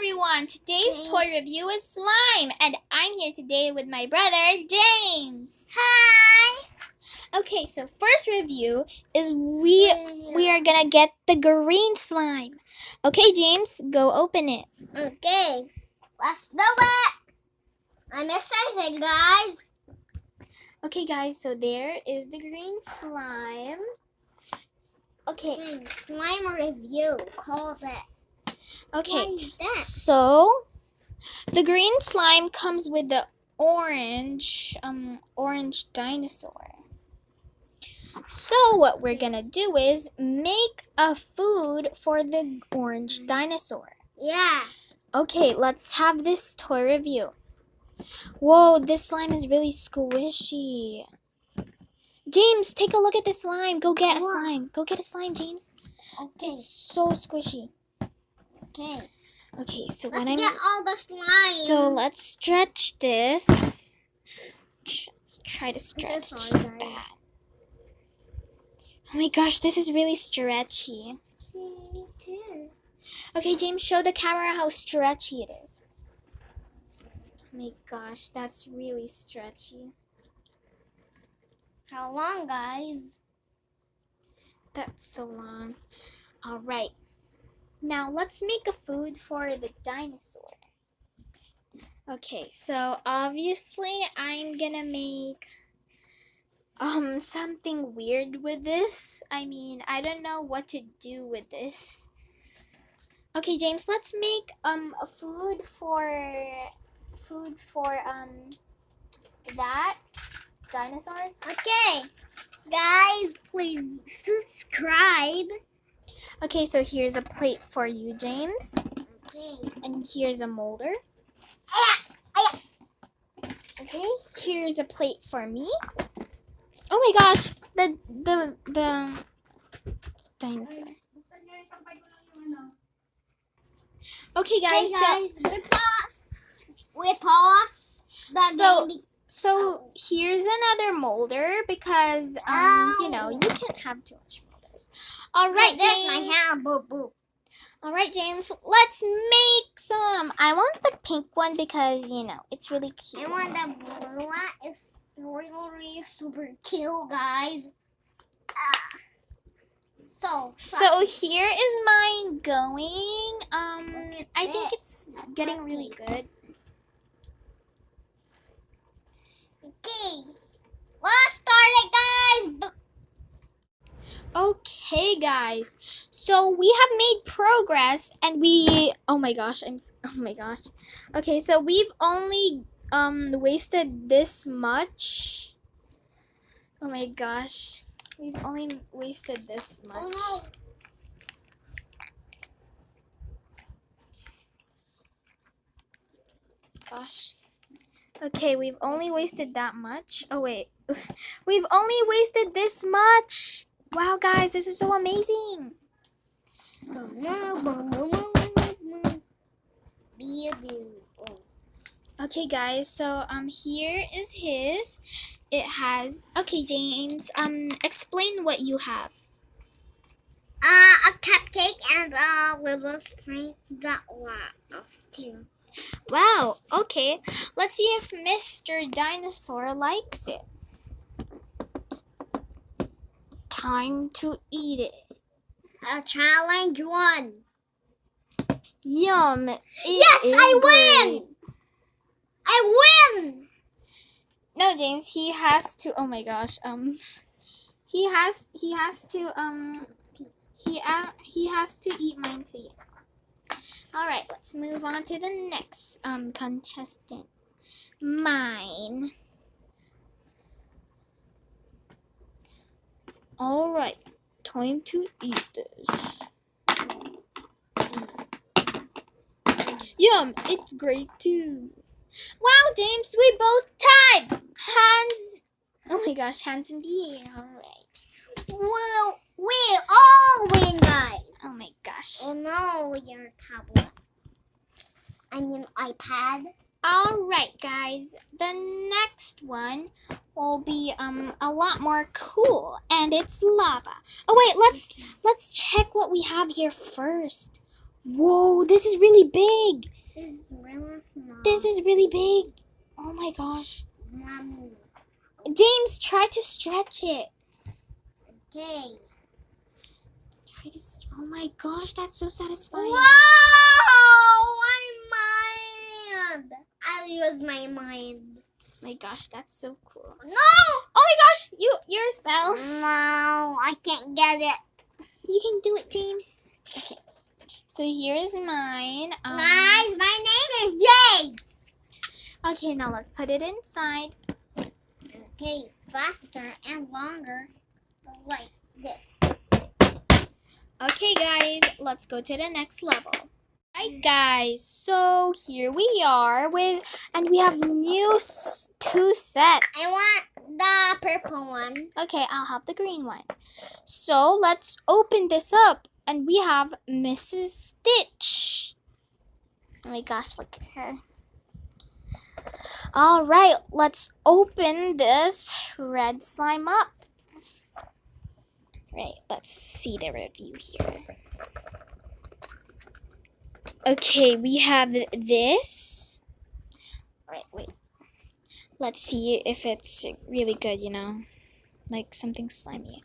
everyone! Today's toy review is slime, and I'm here today with my brother, James. Hi! Okay, so first review is we are gonna get the green slime. Okay, James, go open it. Okay, let's do it! I'm excited, guys. Okay, guys, so there is the green slime. Okay. Slime review, call that. Okay, Why is that? so the green slime comes with the orange dinosaur. So what we're gonna do is make a food for the orange dinosaur. Yeah. Okay, let's have this toy review. Whoa, this slime is really squishy. James, take a look at this slime. Go get a slime. Go get a slime, James. Okay. It's so squishy. Okay. Okay, so Let's get all the slime. So let's stretch this. Let's try to stretch that. Oh my gosh, this is really stretchy. Me too. Okay, James, show the camera how stretchy it is. Oh my gosh, that's really stretchy. How long, guys? That's so long. All right. Now let's make a food for the dinosaur. Okay, so obviously I'm gonna make something weird with this. I mean, I don't know what to do with this. Okay, James, let's make a food for that dinosaurs. Okay. Guys, please subscribe. Okay, so here's a plate for you, James. Okay. And here's a molder. Okay, here's a plate for me. Oh my gosh, the dinosaur. Okay, guys. We pause. So here's another molder because you know, you can't have too much molders. All right, James. My hand, boo boo. All right, James. Let's make some. I want the pink one because you know it's really cute. I want the blue one. It's really super cute, guys. So here is mine going. I think it's getting really good. Okay, let's start it, guys. Okay, guys. So we have made progress, and oh my gosh. Okay, so we've only wasted this much. Oh my gosh. We've only wasted this much. Oh no. Gosh. Okay, we've only wasted that much. Oh wait. We've only wasted this much. Wow, guys, this is so amazing. Okay, guys, so here is his. It has, okay, James, explain what you have. A cupcake and a little spring that lot of two. Wow, okay. Let's see if Mr. Dinosaur likes it. Time to eat it. A challenge one. Yum. Yes, I win! I win! No, James, he has to, oh my gosh, he has to eat mine too. All right, let's move on to the next contestant. Mine. All right, time to eat this. Yum, it's great too. Wow, James, we both tied. Hands. Oh my gosh, hands in the air. All right. Well, we all win, guys. Oh my gosh. Oh no, your tablet. I mean iPad. All right, guys. The next one will be a lot more cool, and it's lava. Oh wait, let's check what we have here first. Whoa, this is really big. This is really small. This is really big. Oh my gosh. Mommy. James, try to stretch it. Okay. Oh my gosh, that's so satisfying. Wow! My mind. I'll use my mind. My gosh, that's so cool. No! Oh my gosh, yours fell. No, I can't get it. You can do it, James. Okay. So here's mine. Guys, my name is James. Okay, now let's put it inside. Okay, faster and longer, like this. Okay, guys, let's go to the next level. Alright, guys, so here we are and we have two sets. I want the purple one. Okay, I'll have the green one. So let's open this up, and we have Mrs. Stitch. Oh my gosh, look at her. All right, let's open this red slime up. Right, let's see the review here. Okay, we have this. Right, wait. Let's see if it's really good, like something slimy.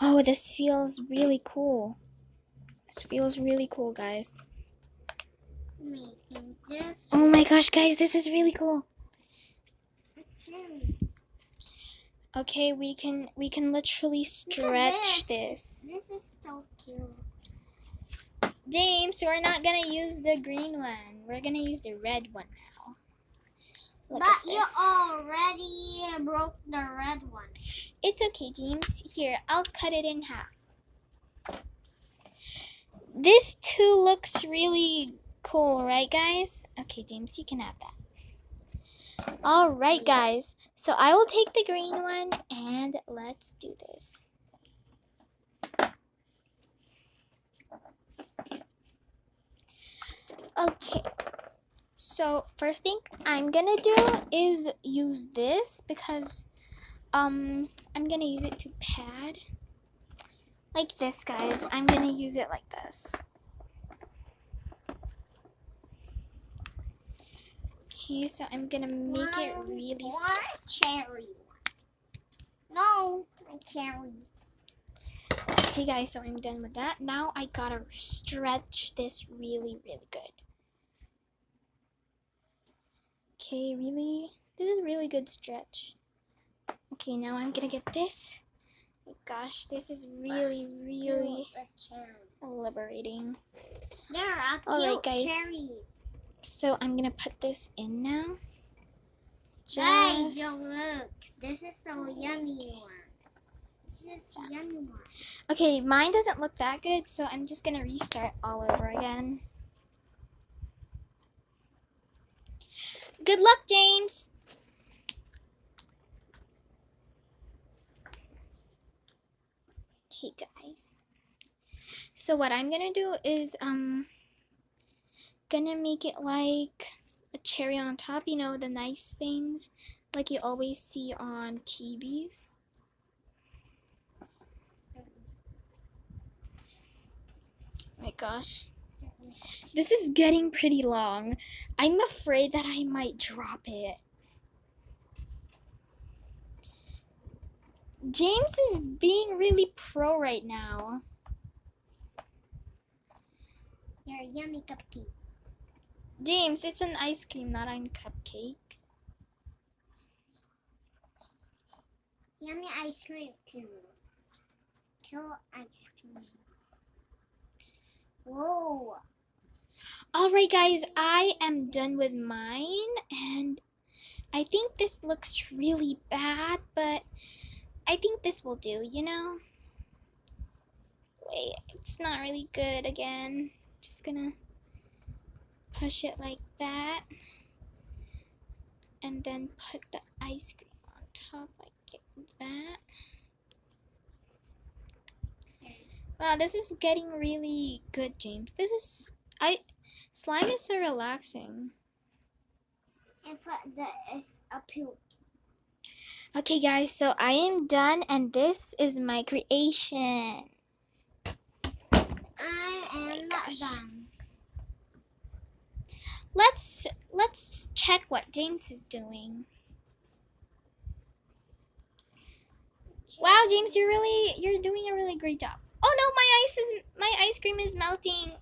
Oh, this feels really cool. This feels really cool, guys. Making this. Oh my gosh, guys, this is really cool. Okay, we can literally stretch this. This is so cute. James, we're not gonna use the green one. We're gonna use the red one now. Look at But you this. already broke the red one. It's okay, James. Here, I'll cut it in half. This too looks really cool, right, guys? Okay, James, you can have that. All right, guys. So I will take the green one, and let's do this. Okay. So first thing I'm gonna do is use this because I'm gonna use it to pad. Like this, guys. I'm gonna use it like this. Okay, so I'm gonna make it really. One cherry. No, a cherry. Okay, guys, so I'm done with that. Now I gotta stretch this really, really good. Okay, this is really good stretch. Okay, now I'm gonna get this. Oh gosh, this is really, really liberating. There, a All right, cute guys. cherry. So I'm gonna put this in now. Guys, yo, look. This is so yummy one. This is yummy one. Okay, mine doesn't look that good, so I'm just gonna restart all over again. Good luck, James! Okay, guys. So what I'm gonna do is gonna make it like a cherry on top, the nice things like you always see on TVs. Oh my gosh. This is getting pretty long. I'm afraid that I might drop it. James is being really pro right now. Your yummy cupcake. James, it's an ice cream, not a cupcake. Yummy ice cream too. Kill ice cream. Whoa. Alright, guys, I am done with mine, and I think this looks really bad, but I think this will do, Wait, it's not really good again. Just gonna push it like that, and then put the ice cream on top like that. Wow, this is getting really good, James. Slime is so relaxing. And put this up here. Okay, guys, so I am done, and this is my creation. I am not done. let's check what James is doing. Wow, James, you're doing a really great job. Oh no, my ice cream is melting.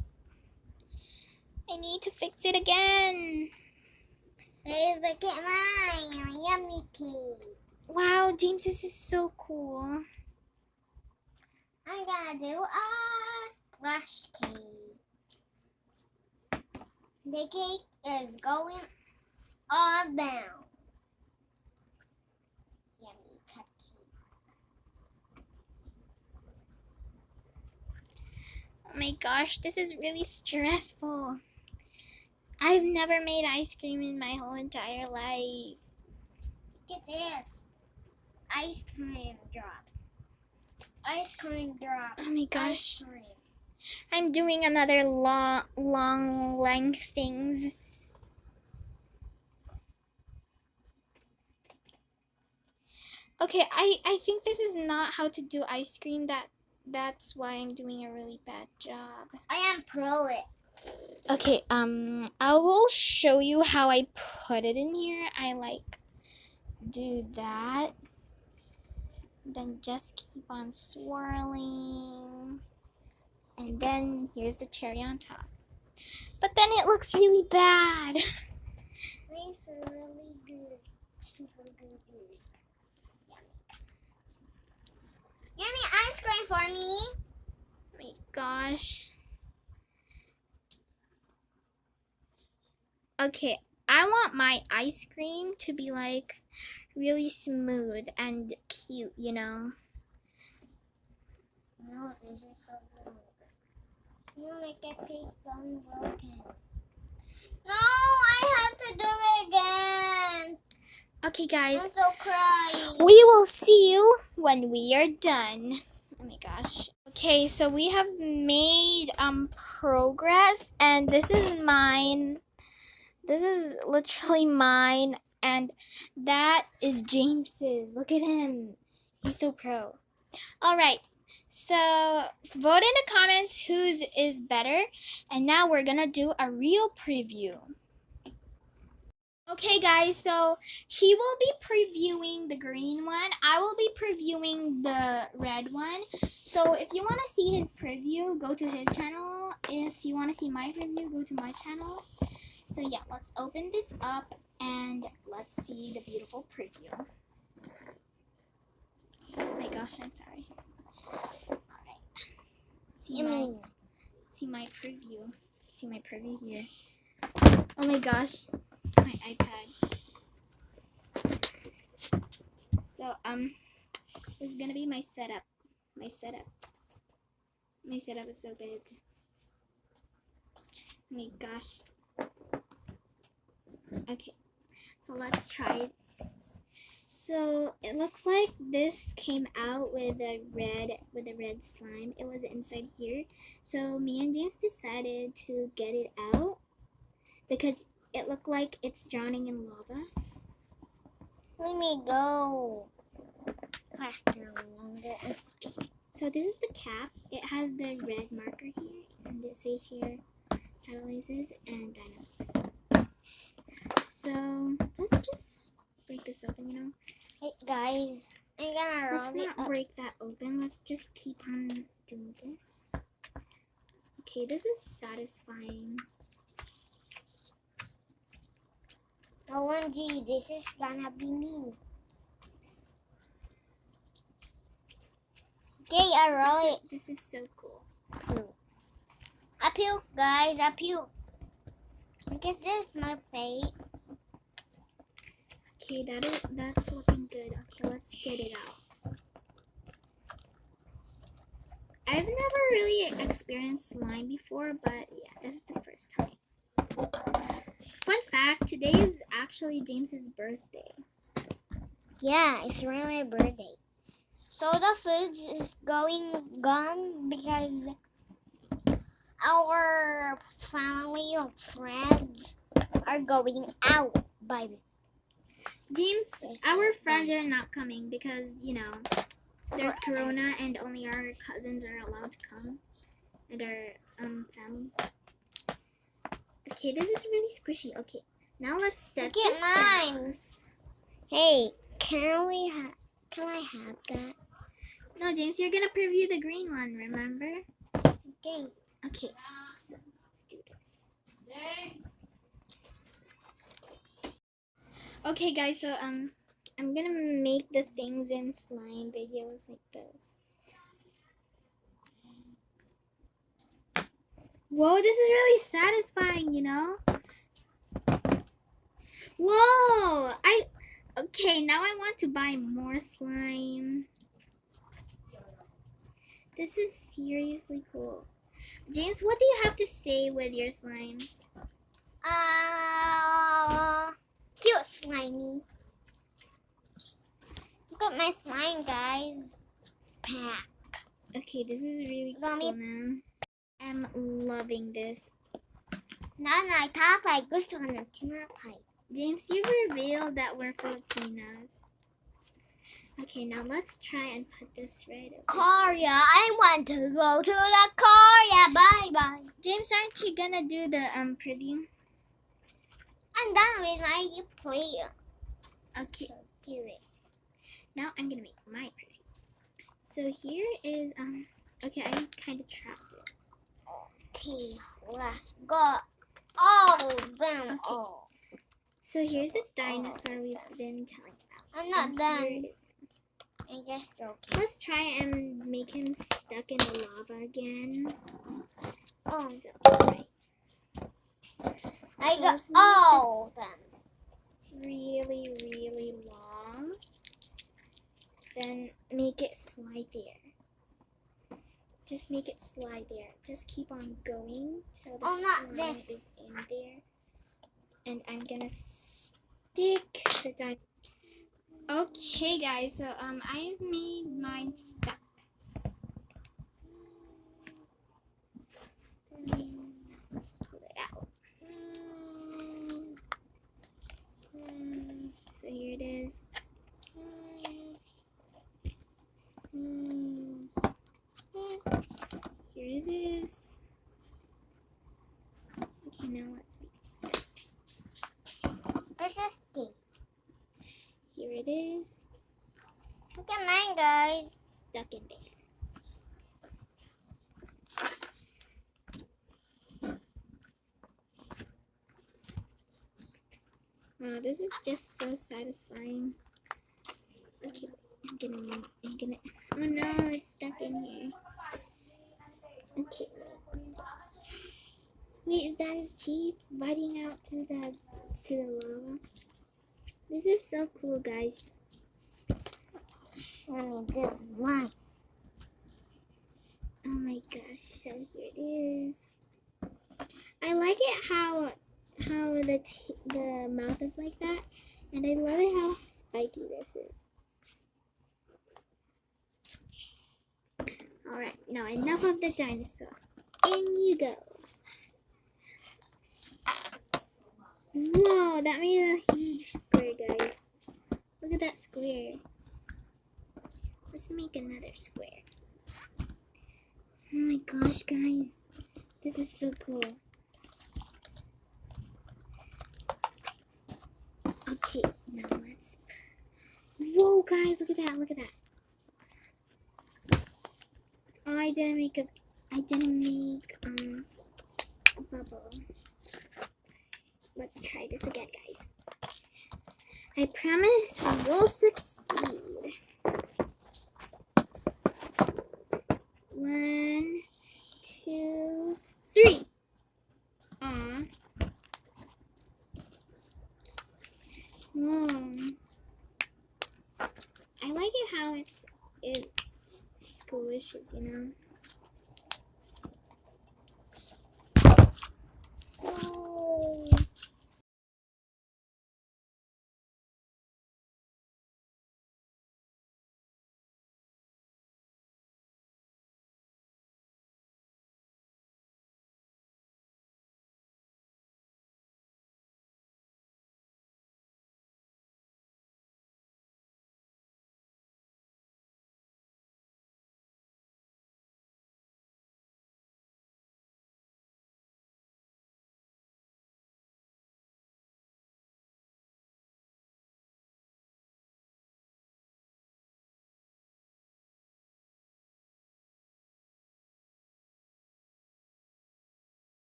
I need to fix it again. Please look at my yummy cake. Wow, James, this is so cool. I'm gonna do a splash cake. The cake is going all down. Yummy cupcake. Oh my gosh, this is really stressful. I've never made ice cream in my whole entire life. Look at this. Ice cream drop. Ice cream drop. Oh my gosh. Ice cream. I'm doing another long length things. Okay, I think this is not how to do ice cream. That's why I'm doing a really bad job. I am pro it. Okay, I will show you how I put it in here. I do that. Then just keep on swirling. And then here's the cherry on top. But then it looks really bad. It's really good. Super good. Yummy ice cream for me. Oh my gosh. Okay, I want my ice cream to be really smooth and cute, you know? No, this is so good. You make a cake going broken. No, I have to do it again. Okay, guys, I'm so crying. we will see you when we are done. Oh my gosh. Okay, so we have made progress, and this is mine. This is literally mine, and that is James's. Look at him. He's so pro. All right. So vote in the comments whose is better, and now we're gonna do a real preview. Okay guys, so he will be previewing the green one. I will be previewing the red one. So if you want to see his preview, go to his channel. If you want to see my preview, go to my channel. So yeah, let's open this up and let's see the beautiful preview. Oh my gosh, I'm sorry. Alright. See my preview. See my preview here. Oh my gosh. My iPad. So this is gonna be my setup. My setup is so good. Oh my gosh. Okay, so let's try it. So it looks like this came out with a red slime. It was inside here. So me and James decided to get it out because it looked like it's drowning in lava. Let me go faster, longer. So this is the cap. It has the red marker here, and it says here catalysis and dinosaurs. So let's just break this open, you know. Hey guys, I'm gonna Let's roll it not up. break that open. Let's just keep on doing this. Okay, this is satisfying. OMG, this is gonna be me. Okay, I roll it. This is so cool. Up you, guys, up you. Look at this, my face. Okay, that's looking good. Okay, let's get it out. I've never really experienced slime before, but yeah, this is the first time. Fun fact, today is actually James's birthday. Yeah, it's really my birthday. So the food is gone because our family of friends are going out by James, our friends are not coming because, you know, there's corona and only our cousins are allowed to come and our family. Okay, this is really squishy. Okay, now let's set Look this at down. mine. Hey, can I have that? No, James, you're gonna preview the green one, remember? Okay. Okay, so let's do this. Okay, guys, so I'm gonna make the things in slime videos like this. Whoa, this is really satisfying, you know? Whoa! Okay, now I want to buy more slime. This is seriously cool. James, what do you have to say with your slime? Cute slimy. Look at my slime, guys. Pack. Okay, this is really Zombie. cool now. I'm loving this. Nanay, tatay, gusto ko ng tinapay. James, you revealed that we're Filipinos. Okay, now let's try and put this right over. Korea, I want to go to the Korea. Bye bye. James, aren't you gonna do the preview? I'm done with my play. Okay, Do it. now I'm gonna make my preview. So here is okay, I kind of trapped it. Okay, let's go. All of them. Okay. All. So here's the dinosaur we've been telling about. I'm not And done. here it is. I'm just joking. Let's try and make him stuck in the lava again. Oh, So, right. I So got let's make all of this them. really, really long. Then make it slide there. Just make it slide there. Just keep on going till the Oh, not slime this. is in there. And I'm gonna stick the dinosaur. Okay, guys. So I've made mine stuck. Let's pull it out. So here it is. Here it is. Okay, now let's make it stick. This is key. Here it is. Look at mine, guys. Stuck in there. Wow, this is just so satisfying. Okay, I'm gonna, oh no, it's stuck in here. Okay. Wait, is that his teeth biting out through the lava? This is so cool, guys. Let me do mine. Oh my gosh, so here it is. I like it how the mouth is like that, and I love it how spiky this is. Alright, now enough of the dinosaur. In you go. Whoa, that made a huge square, guys. Look at that square. Let's make another square. Oh my gosh, guys. This is so cool. Okay, now let's... Whoa, guys, look at that, look at that. Oh, I didn't make a bubble. Let's try this again, guys. I promise we'll succeed. 1, 2, 3. Aw. Whoa. I like it how it squishes, you know.